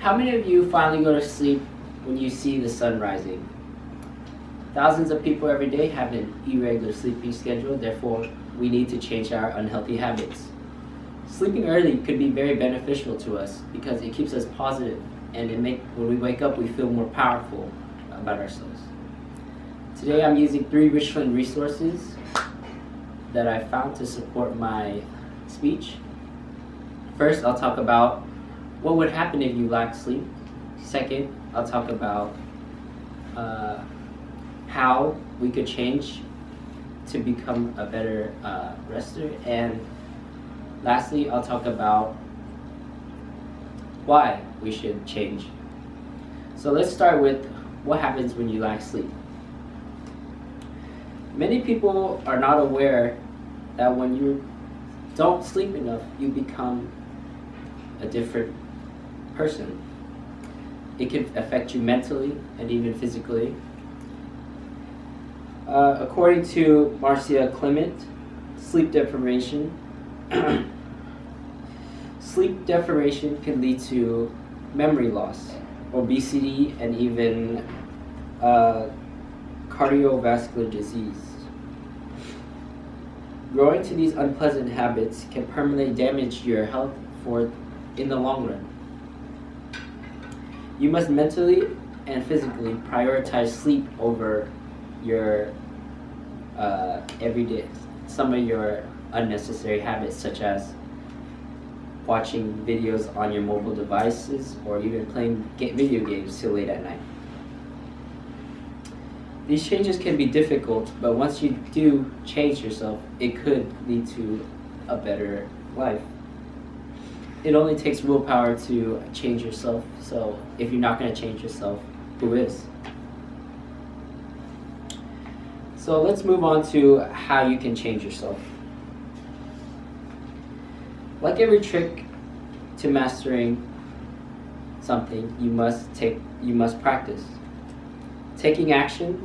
How many of you finally go to sleep when you see the sun rising? Thousands of people every day have an irregular sleeping schedule, therefore we need to change our unhealthy habits. Sleeping early could be very beneficial to us because it keeps us positive, and when we wake up we feel more powerful about ourselves. Today I'm using 3 Richland resources that I found to support my speech. First, I'll talk about what would happen if you lack sleep. Second, I'll talk about how we could change to become a better rester. And lastly, I'll talk about why we should change. So let's start with what happens when you lack sleep. Many people are not aware that when you don't sleep enough, you become a different person. It can affect you mentally and even physically. According to Marcia Clement, sleep deprivation can lead to memory loss, obesity, and even cardiovascular disease. Growing to these unpleasant habits can permanently damage your health in the long run. You must mentally and physically prioritize sleep over your everyday, some of your unnecessary habits, such as watching videos on your mobile devices or even playing video games till late at night. These changes can be difficult, but once you do change yourself, it could lead to a better life. It only takes willpower to change yourself, so if you're not going to change yourself, who is? So let's move on to how you can change yourself. Like every trick to mastering something, you must practice. Taking action,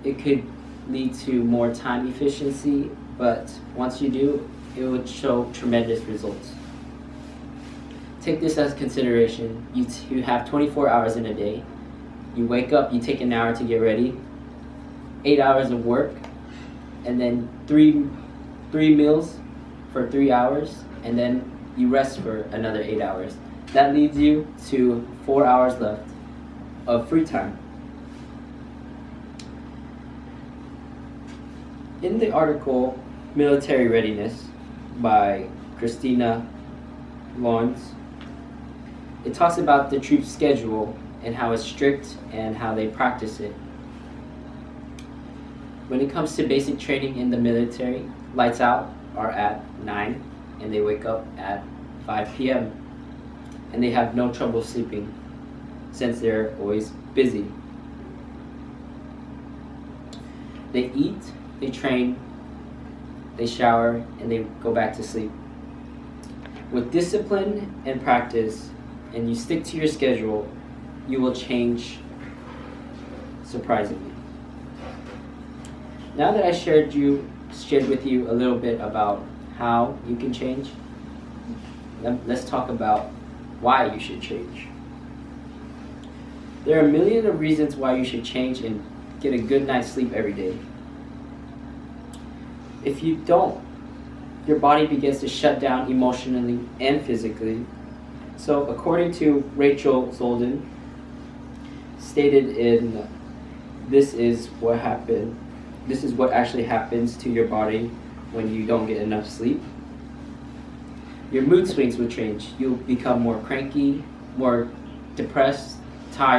it could lead to more time efficiency, but once you do, it would show tremendous results. Take this as consideration. You have 24 hours in a day. You wake up, you take an hour to get ready, 8 hours of work, and then three meals for 3 hours, and then you rest for another 8 hours. That leads you to 4 hours left of free time. In the article Military Readiness by Christina Lawrence, it talks about the troop schedule and how it's strict and how they practice it. When it comes to basic training in the military, lights out are at 9 and they wake up at 5 p.m. and they have no trouble sleeping since they're always busy. They eat, they train, they shower, and they go back to sleep. With discipline and practice, and you stick to your schedule, you will change surprisingly. Now that I shared with you a little bit about how you can change, let's talk about why you should change. There are a million of reasons why you should change and get a good night's sleep every day. If you don't, your body begins to shut down emotionally and physically. So according to Rachel Zolden, stated in This Is What Actually Happens to Your Body When You Don't Get Enough Sleep, your mood swings will change. You'll become more cranky, more depressed,